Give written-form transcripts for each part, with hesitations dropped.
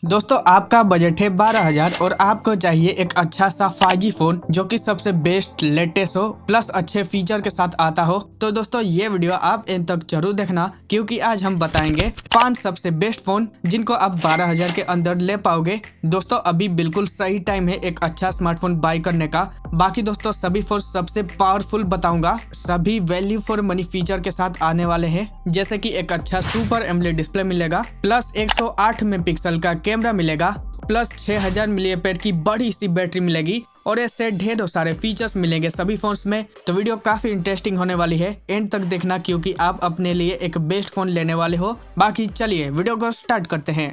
दोस्तों आपका बजट है 12,000 और आपको चाहिए एक अच्छा सा 5G फोन जो कि सबसे बेस्ट लेटेस्ट हो प्लस अच्छे फीचर के साथ आता हो। तो दोस्तों ये वीडियो आप एंड तक जरूर देखना क्योंकि आज हम बताएंगे 5 सबसे बेस्ट फोन जिनको आप 12,000 के अंदर ले पाओगे। दोस्तों अभी बिल्कुल सही टाइम है एक अच्छा स्मार्टफोन बाय करने का। बाकी दोस्तों सभी फोन सबसे पावरफुल बताऊंगा, सभी वैल्यू फॉर मनी फीचर के साथ आने वाले हैं, जैसे कि एक अच्छा सुपर एमोलेड डिस्प्ले मिलेगा, प्लस 108 मेगापिक्सल का कैमरा मिलेगा, प्लस 6000 मिलीएम्पेयर की बड़ी सी बैटरी मिलेगी और ऐसे ढेरों सारे फीचर्स मिलेंगे सभी फोन्स में। तो वीडियो काफी इंटरेस्टिंग होने वाली है, एंड तक देखना क्योंकि आप अपने लिए एक बेस्ट फोन लेने वाले हो। बाकी चलिए वीडियो को स्टार्ट करते हैं।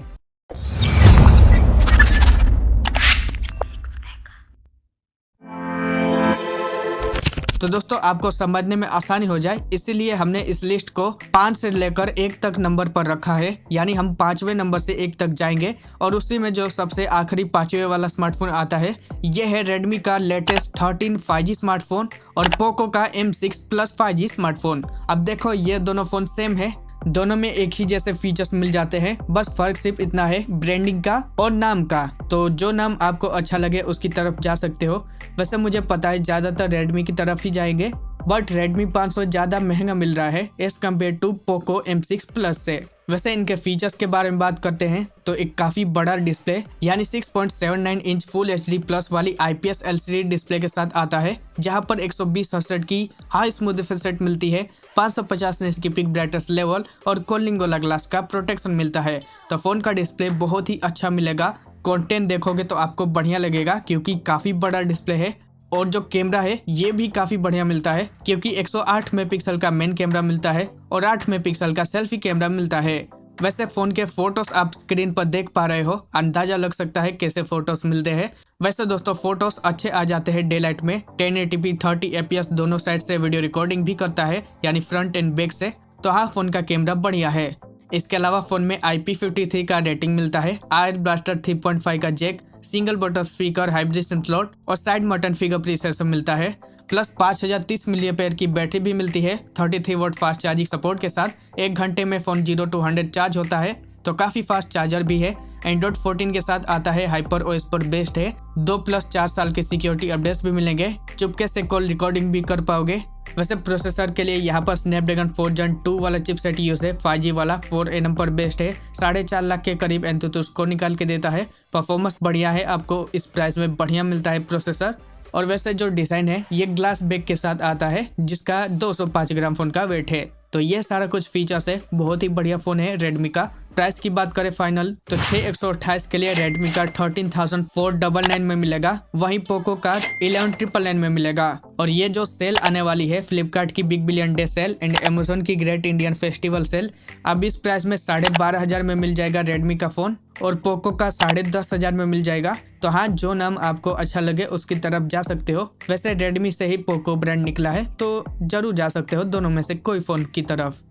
तो दोस्तों आपको समझने में आसानी हो जाए इसीलिए हमने इस लिस्ट को 5 से लेकर 1 तक नंबर पर रखा है, यानी हम 5वें नंबर से 1 तक जाएंगे और उसी में जो सबसे आखिरी 5वें वाला स्मार्टफोन आता है ये है रेडमी का लेटेस्ट 13 5G स्मार्टफोन और पोको का M6 प्लस 5G स्मार्टफोन। अब देखो ये दोनों फोन सेम है, दोनों में एक ही जैसे फीचर्स मिल जाते हैं, बस फर्क सिर्फ इतना है ब्रांडिंग का और नाम का। तो जो नाम आपको अच्छा लगे उसकी तरफ जा सकते हो। वैसे मुझे पता है ज्यादातर रेडमी की तरफ ही जाएंगे, बट रेडमी 500 ज्यादा महंगा मिल रहा है as compare to Poco M6 plus से। वैसे इनके फीचर्स के बारे में बात करते हैं तो एक काफी बड़ा डिस्प्ले यानी 6.79 इंच फुल HD प्लस वाली IPS LCD डिस्प्ले के साथ आता है, जहां पर 120 हर्ट्ज की हाई स्मूथ रिफ्रेश रेट मिलती है, 550 निट्स की पिक ब्राइटनेस लेवल और कूलिंग गोला ग्लास का प्रोटेक्शन मिलता है। तो फोन का डिस्प्ले बहुत ही अच्छा मिलेगा, कंटेंट देखोगे तो आपको बढ़िया लगेगा क्योंकि काफी बड़ा डिस्प्ले है। और जो कैमरा है ये भी काफी बढ़िया मिलता है क्योंकि 108 मेगापिक्सल का मेन कैमरा मिलता है और 8 मेगापिक्सल का सेल्फी कैमरा मिलता है। वैसे फोन के फोटोज आप स्क्रीन पर देख पा रहे हो, अंदाजा लग सकता है कैसे फोटोज मिलते हैं। वैसे दोस्तों फोटोज अच्छे आ जाते हैं डे लाइट में, 1080p 30 fps दोनों साइड से वीडियो रिकॉर्डिंग भी करता है यानी फ्रंट एंड बैक से। तो हाँ फोन का कैमरा बढ़िया है। इसके अलावा फोन में IP53 का रेटिंग मिलता है, आयर ब्लास्टर 3.5 का jack, single button speaker, hybrid slot और साइड मटन फिंगर प्रोसेसर मिलता है, प्लस 5030 मिलीएम्पेयर की बैटरी भी मिलती है 33 वोल्ट फास्ट चार्जिंग सपोर्ट के साथ। 1 घंटे में फोन 0 to 100 चार्ज होता है, तो काफी फास्ट चार्जर भी है। एंड्रॉइड 14 के साथ आता है, हाइपर OS पर बेस्ड है, 2+4 साल के सिक्योरिटी अपडेट्स भी मिलेंगे, चुपके से कॉल रिकॉर्डिंग भी कर पाओगे। वैसे प्रोसेसर के लिए यहाँ पर स्नैपड्रैगन 4 Gen 2 वाला चिपसेट यूज है, 5G वाला 4nm पर बेस्ड है, 4.5 लाख के करीब एंथुतुस को निकाल के देता है। परफॉर्मेंस बढ़िया है, आपको इस प्राइस में बढ़िया मिलता है प्रोसेसर। और वैसे जो डिजाइन है ये ग्लास बैग के साथ आता है जिसका 205 ग्राम फोन का वेट है। तो ये सारा कुछ फीचर्स है, बहुत ही बढ़िया फोन है रेडमी का। प्राइस की बात करें फाइनल तो 6128 के लिए रेडमी का 13,499 में मिलेगा, वहीं पोको का 11,999 में मिलेगा। और ये जो सेल आने वाली है फ्लिपकार्ट की big billion day sale and Amazon की ग्रेट इंडियन फेस्टिवल सेल, अब इस प्राइस में 12,500 में मिल जाएगा रेडमी का फोन और पोको का 10,500 में मिल जाएगा। तो हाँ जो नाम आपको अच्छा लगे उसकी तरफ जा सकते हो। वैसे रेडमी से ही पोको ब्रांड निकला है तो जरूर जा सकते हो दोनों में से कोई फोन की तरफ।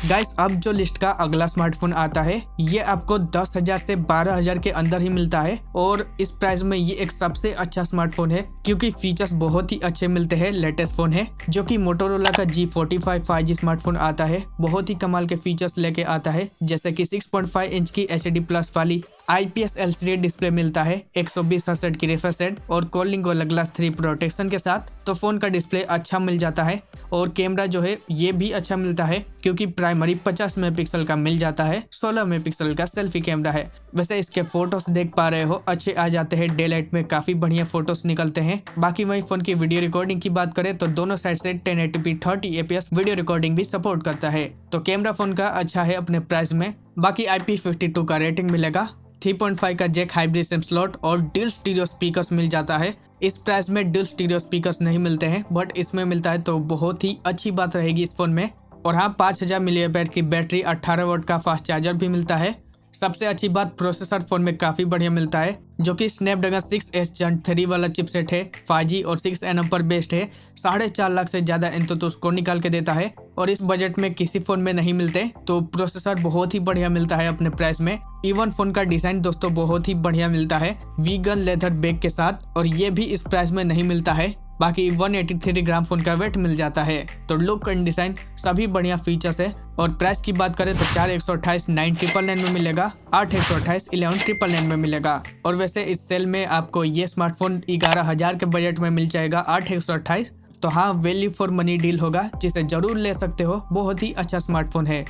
गाइस अब जो लिस्ट का अगला स्मार्टफोन आता है ये आपको 10,000 से 12,000 के अंदर ही मिलता है और इस प्राइस में ये एक सबसे अच्छा स्मार्टफोन है क्योंकि फीचर्स बहुत ही अच्छे मिलते हैं। लेटेस्ट फोन है जो कि मोटोरोला का G45 5G स्मार्टफोन आता है, बहुत ही कमाल के फीचर्स लेके आता है, जैसे कि 6.5 इंच की HD प्लस वाली IPS LCD डिस्प्ले मिलता है, 120 हर्ट्ज की रिफ्रेश रेट और कूलिंग गोला ग्लास 3 प्रोटेक्शन के साथ। तो फोन का डिस्प्ले अच्छा मिल जाता है और कैमरा जो है ये भी अच्छा मिलता है क्योंकि प्राइमरी 50 मेगापिक्सल का मिल जाता है, 16 मेगापिक्सल का सेल्फी कैमरा है। वैसे इसके फोटोज देख पा रहे हो अच्छे आ जाते हैं, डे लाइट में काफी बढ़िया फोटोज निकलते हैं। बाकी वही फोन की वीडियो रिकॉर्डिंग की बात करें तो दोनों साइड से 1080p 30 fps वीडियो रिकॉर्डिंग भी सपोर्ट करता है। तो कैमरा फोन का अच्छा है अपने प्राइस में। बाकी IP52 का रेटिंग मिलेगा, 3.5 का जैक, हाइब्रिड स्लॉट और डुअल स्टीरियो स्पीकर्स मिल जाता है। इस प्राइस में डुअल स्टीरियो स्पीकर्स नहीं मिलते हैं बट इसमें मिलता है तो बहुत ही अच्छी बात रहेगी इस फोन में। और हाँ 5000 मिलीएम्पेयर की बैटरी, 18 वोल्ट का फास्ट चार्जर भी मिलता है। सबसे अच्छी बात प्रोसेसर फोन में काफी बढ़िया मिलता है जो कि स्नैपड्रैगन 6S Gen 3 वाला चिपसेट है, 5G और 6nm पर बेस्ड है, 4.5 लाख से ज्यादा एंथुतुस को निकाल के देता है और इस बजट में किसी फोन में नहीं मिलते। तो प्रोसेसर बहुत ही बढ़िया मिलता है अपने प्राइस में। इवन फोन का डिजाइन दोस्तों बहुत ही बढ़िया मिलता है वीगन लेदर बैग के साथ और ये भी इस प्राइस में नहीं मिलता है। बाकी 183 ग्राम फोन का वेट मिल जाता है। तो लुक एंड डिजाइन सभी बढ़िया फीचर्स है। और प्राइस की बात करें तो 4,128 9,999 में मिलेगा, 8,128 11,999 में मिलेगा। और वैसे इस सेल में आपको ये स्मार्टफोन 11,000 के बजट में मिल जाएगा 8,128। तो हाँ, वैल्यू फॉर मनी डील होगा, जिसे जरूर ले सकते हो। बहुत ही अच्छा स्मार्टफोन है।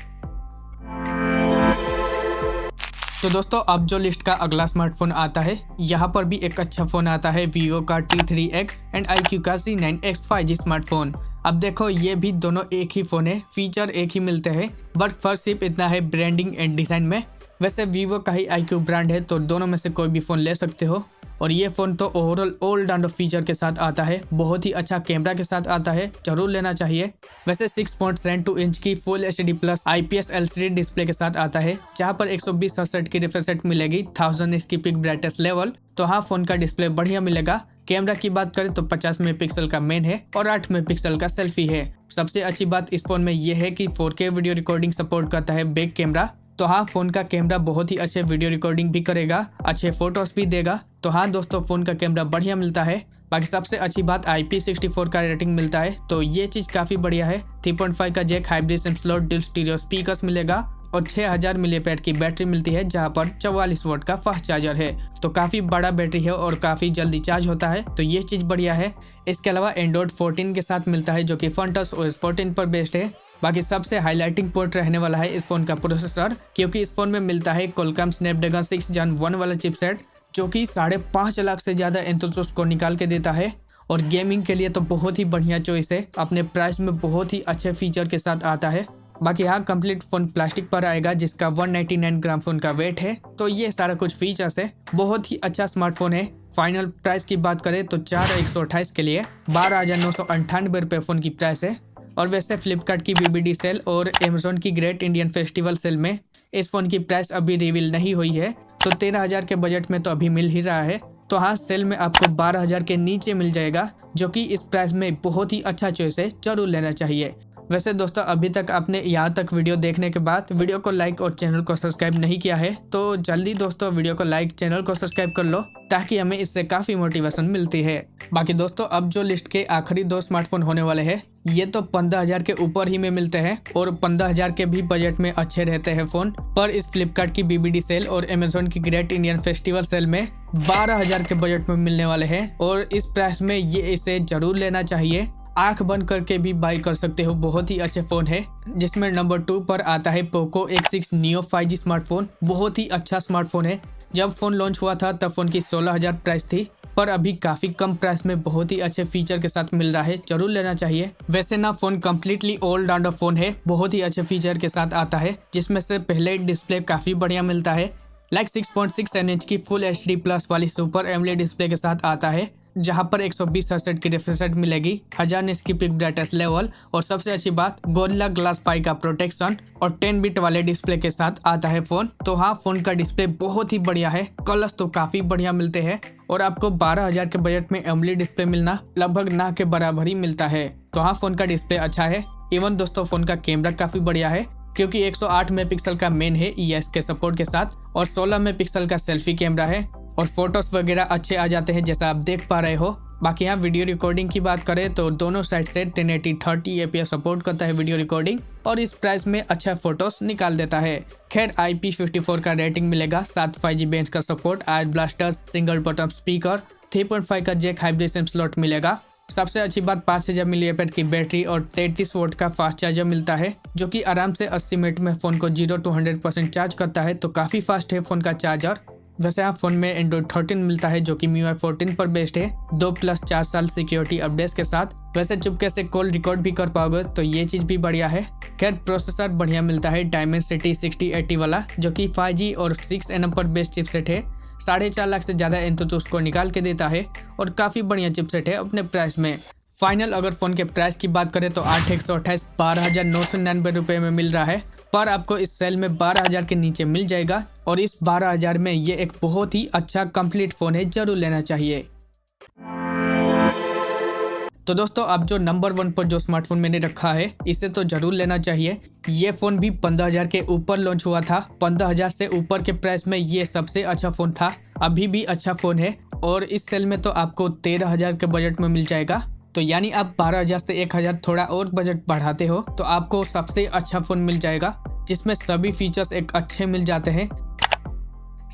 तो दोस्तों अब जो लिस्ट का अगला स्मार्टफोन आता है, यहाँ पर भी एक अच्छा फोन आता है, वीवो का T3X एंड iQOO का C9X 5G स्मार्टफोन। अब देखो ये भी दोनों एक ही फोन है, फीचर एक ही मिलते हैं, बट फर्क सिर्फ इतना है ब्रांडिंग एंड डिजाइन में। वैसे वीवो का ही iQOO ब्रांड है, तो दोनों में से कोई भी फोन ले सकते हो। और ये फोन तो ओवरऑल ऑल राउंड फीचर के साथ आता है, बहुत ही अच्छा कैमरा के साथ आता है, जरूर लेना चाहिए। वैसे 6.72 इंच की full HD plus IPS LCD display के साथ आता है, जहां पर 120 हर्ट्ज की रिफ्रेश रेट मिलेगी, 1000 निट्स की पिक ब्राइटनेस लेवल। तो हाँ, फोन का डिस्प्ले बढ़िया मिलेगा। कैमरा की बात करें तो 50 मेगापिक्सल का मेन है और 8 मेगापिक्सल का सेल्फी है। सबसे अच्छी बात इस फोन में यह है कि 4K वीडियो रिकॉर्डिंग सपोर्ट करता है बैक कैमरा। तो हाँ, फोन का कैमरा बहुत ही अच्छे वीडियो रिकॉर्डिंग भी करेगा, अच्छे फोटोज भी देगा। तो हाँ दोस्तों, फोन का कैमरा बढ़िया मिलता है। बाकी सबसे अच्छी बात IP64 का रेटिंग मिलता है, तो ये चीज काफी बढ़िया है। 3.5 का jack, hybrid sim slot, dual stereo speakers मिलेगा और 6000 मिलीएम्पेयर की बैटरी मिलती है, जहां पर 44 वोल्ट का फास्ट चार्जर है। तो काफी बड़ा बैटरी है और काफी जल्दी चार्ज होता है, तो ये चीज बढ़िया है। इसके अलावा एंड्रॉइड 14 के साथ मिलता है, जो कि फंटस OS 14 पर बेस्ड है। बाकी सबसे हाईलाइटिंग पॉइंट रहने वाला है इस फोन का प्रोसेसर, क्योंकि इस फोन में मिलता है Qualcomm Snapdragon 6 Gen 1 वाला चिपसेट, जो कि 5.5 लाख से ज्यादा एंथुसियास्ट को निकाल के देता है। और गेमिंग के लिए तो बहुत ही बढ़िया चॉइस है, अपने प्राइस में बहुत ही अच्छे फीचर के साथ आता है। बाकी हाँ, कंप्लीट फोन प्लास्टिक पर आएगा, जिसका 199 ग्राम फोन का वेट है। तो ये सारा कुछ फीचर्स है, बहुत ही अच्छा स्मार्टफोन है। फाइनल प्राइस की बात करें तो 4,128 के लिए 12,998 रुपये फोन की प्राइस है। और वैसे फ्लिपकार्ट की BBD सेल और अमेजोन की ग्रेट इंडियन फेस्टिवल सेल में इस फोन की प्राइस अभी रिवील नहीं हुई है, तो 13,000 के बजट में तो अभी मिल ही रहा है। तो हाँ, सेल में आपको 12,000 के नीचे मिल जाएगा, जो कि इस प्राइस में बहुत ही अच्छा चॉइस है, जरूर लेना चाहिए। वैसे दोस्तों, अभी तक आपने यहाँ तक वीडियो देखने के बाद वीडियो को लाइक और चैनल को सब्सक्राइब नहीं किया है, तो जल्दी दोस्तों वीडियो को लाइक, चैनल को सब्सक्राइब कर लो, ताकि हमें इससे काफी मोटिवेशन मिलती है। बाकी दोस्तों, अब जो लिस्ट के आखिरी 2 स्मार्टफोन होने वाले हैं, ये तो 15,000 के ऊपर ही में मिलते हैं और 15,000 के भी बजट में अच्छे रहते हैं फोन। पर इस फ्लिपकार्ट की BBD सेल और अमेजोन की ग्रेट इंडियन फेस्टिवल सेल में 12,000 के बजट में मिलने वाले हैं, और इस प्राइस में ये इसे जरूर लेना चाहिए। आंख बंद करके भी बाई कर सकते हो, बहुत ही अच्छे फोन है। जिसमें नंबर 2 पर आता है Poco X6 Neo 5G smartphone. बहुत ही अच्छा स्मार्टफोन है। जब फोन लॉन्च हुआ था तब फोन की 16,000 प्राइस थी, पर अभी काफी कम प्राइस में बहुत ही अच्छे फीचर के साथ मिल रहा है, जरूर लेना चाहिए। वैसे ना, phone completely all rounder phone है, बहुत ही अच्छे फीचर के साथ आता है, जिसमें से पहले डिस्प्ले काफी बढ़िया मिलता है, 6.67 इंच की फुल HD प्लस वाली सुपर एमोलेड डिस्प्ले के साथ आता है, जहां पर 120 हर्ट्ज की रिफ्रेश रेट मिलेगी, 1000 निट्स की पिक ब्राइटनेस लेवल, और सबसे अच्छी बात गोरिल्ला ग्लास 5 का प्रोटेक्शन और 10 बिट वाले डिस्प्ले के साथ आता है फोन। तो हाँ, फोन का डिस्प्ले बहुत ही बढ़िया है, कलर्स तो काफी बढ़िया मिलते हैं, और आपको 12,000 के बजट में एमोलेड डिस्प्ले मिलना लगभग ना के बराबर ही मिलता है। तो हाँ, फोन का डिस्प्ले अच्छा है। इवन दोस्तों, फोन का कैमरा काफी बढ़िया है, क्योंकि 108 मेगापिक्सल का मेन है EOS के सपोर्ट के साथ, और 16 मेगापिक्सल का सेल्फी कैमरा है, और फोटोज वगैरह अच्छे आ जाते हैं, जैसा आप देख पा रहे हो। बाकी यहाँ वीडियो रिकॉर्डिंग की बात करें तो दोनों साइड से 1080 30 APS सपोर्ट करता है वीडियो रिकॉर्डिंग, और इस प्राइस में अच्छा फोटोज निकाल देता है। खैर, IP54 का रेटिंग मिलेगा, 7 5G बेंच का support, are blaster, single button speaker, 3.5 का जैक, हाइब्रिड सिम स्लॉट मिलेगा। सबसे अच्छी बात 5000 मिलीएम्पेयर की बैटरी और 33 वोल्ट का फास्ट चार्जर मिलता है, जो कि आराम से 80 मिनट में फोन को 0 to 100% चार्ज करता है, तो काफी फास्ट है फोन का चार्जर। वैसे यहाँ फोन में एंड्रॉइड 13 मिलता है, जो कि MIUI 14 पर बेस्ड है, 2+4 साल सिक्योरिटी अपडेट्स के साथ। वैसे चुपके से कॉल रिकॉर्ड भी कर पाओगे, तो ये चीज भी बढ़िया है। खैर, प्रोसेसर बढ़िया मिलता है, Dimensity 6080 वाला, जो कि 5G और 6nm पर बेस्ड चिपसेट है, 4.5 लाख से ज्यादा एंथुसियास्ट को निकाल के देता है, और काफी बढ़िया चिपसेट है अपने प्राइस में। फाइनल अगर फोन के प्राइस की बात करें तो 8,128 12,999 रुपये में मिल रहा है, पर आपको इस सेल में 12,000 के नीचे मिल जाएगा, और इस 12,000 में ये एक बहुत ही अच्छा कंप्लीट फोन है, जरूर लेना चाहिए। तो दोस्तों, अब जो नंबर 1 पर जो स्मार्टफोन मैंने रखा है, इसे तो जरूर लेना चाहिए। ये फोन भी 15,000 के ऊपर लॉन्च हुआ था, 15,000 से ऊपर के प्राइस में ये सबसे अच्छा फोन था, अभी भी अच्छा फोन है, और इस सेल में तो आपको 13,000 के बजट में मिल जाएगा। तो यानी आप 12,000 से 1,000 थोड़ा और बजट बढ़ाते हो तो आपको सबसे अच्छा फ़ोन मिल जाएगा, जिसमें सभी फीचर्स एक अच्छे मिल जाते हैं।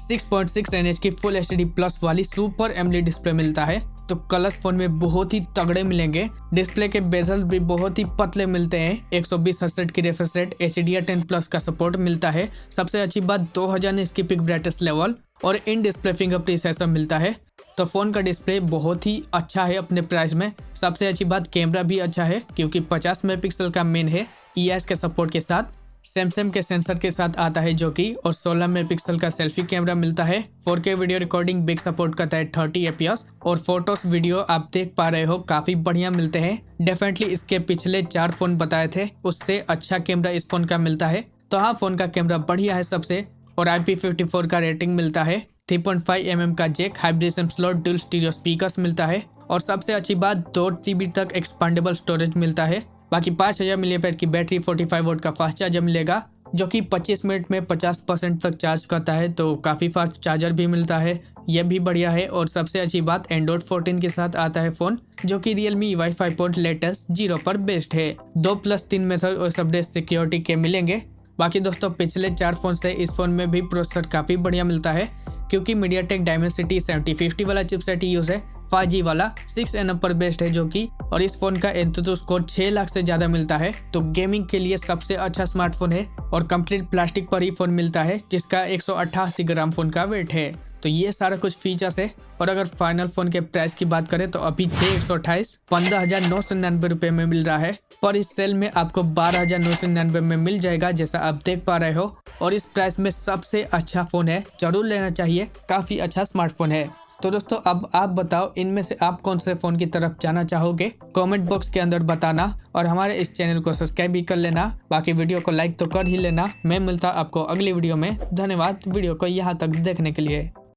6.6 इंच की फुल HD प्लस वाली सुपर एमोलेड डिस्प्ले मिलता है। तो कलर्स फोन में बहुत ही तगड़े मिलेंगे। डिस्प्ले के बेजल भी बहुत ही पतले मिलते हैं। 120 हर्ट्ज की रिफ्रेश रेट, HDR10 प्लस का सपोर्ट मिलता है। सबसे अच्छी बात 2000 निट्स की पिक ब्राइटनेस लेवल और इन डिस्प्ले फिंगरप्रिंट सेंसर मिलता है। तो फोन का डिस्प्ले बहुत ही अच्छा है अपने प्राइस में। सबसे अच्छी बात कैमरा भी अच्छा है, क्योंकि 50 मेगापिक्सल का मेन है EOS के सपोर्ट के साथ। सैमसंग के सेंसर के साथ आता है जो कि, और 16 मेगापिक्सल का सेल्फी कैमरा मिलता है। 4K video recording big support करता है 30 fps, और फोटोस वीडियो आप देख पा रहे हो काफी बढ़िया मिलते हैं। डेफिनेटली इसके पिछले 4 फोन बताए थे उससे अच्छा कैमरा इस फोन का मिलता है। तो हाँ, फोन का कैमरा बढ़िया है सबसे, और IP54 का रेटिंग मिलता है। 3.5 mm का jack, hybrid sim slot, dual stereo speakers मिलता है, और सबसे अच्छी बात 2 TB तक एक्सपांडेबल स्टोरेज मिलता है। बाकी 5000 mAh की बैटरी, 45 वोल्ट का फास्ट चार्जर मिलेगा, जो कि 25 मिनट में 50% तक चार्ज करता है। तो काफ़ी फास्ट चार्जर भी मिलता है, यह भी बढ़िया है। और सबसे अच्छी बात एंड्रॉइड 14 के साथ आता है फ़ोन, जो कि Realme UI 5.0 पर बेस्ड है। 2+3 मेथड और सबडे सिक्योरिटी के मिलेंगे। बाकी दोस्तों पिछले 4 फोन से इस फोन में भी प्रोसेसर काफ़ी बढ़िया मिलता है, क्योंकि MediaTek Dimensity 7050 वाला चिपसेट यूज़ है। 5G वाला 6nm पर बेस्ड है जो कि, और इस फोन का एंतुतु स्कोर 6 लाख से ज़्यादा मिलता है। तो गेमिंग के लिए सबसे अच्छा स्मार्टफोन है, और कंप्लीट प्लास्टिक पर ही फ़ोन मिलता है, जिसका 188 ग्राम फ़ोन का वेट है। तो ये सारा कुछ फीचर्स है। और अगर फाइनल फ़ोन के प्राइस की बात करें तो अभी 6128 15,999 रुपये में मिल रहा है, पर इस सेल में आपको 12,999 में मिल जाएगा, जैसा आप देख पा रहे हो। और इस प्राइस में सबसे अच्छा फ़ोन है, जरूर लेना चाहिए, काफ़ी अच्छा स्मार्टफोन है। तो दोस्तों अब आप बताओ, इनमें से आप कौन से फ़ोन की तरफ जाना चाहोगे? कमेंट बॉक्स के अंदर बताना, और हमारे इस चैनल को सब्सक्राइब भी कर लेना। बाकी वीडियो को लाइक तो कर ही लेना। मैं मिलता आपको अगली वीडियो में। धन्यवाद वीडियो को यहाँ तक देखने के लिए।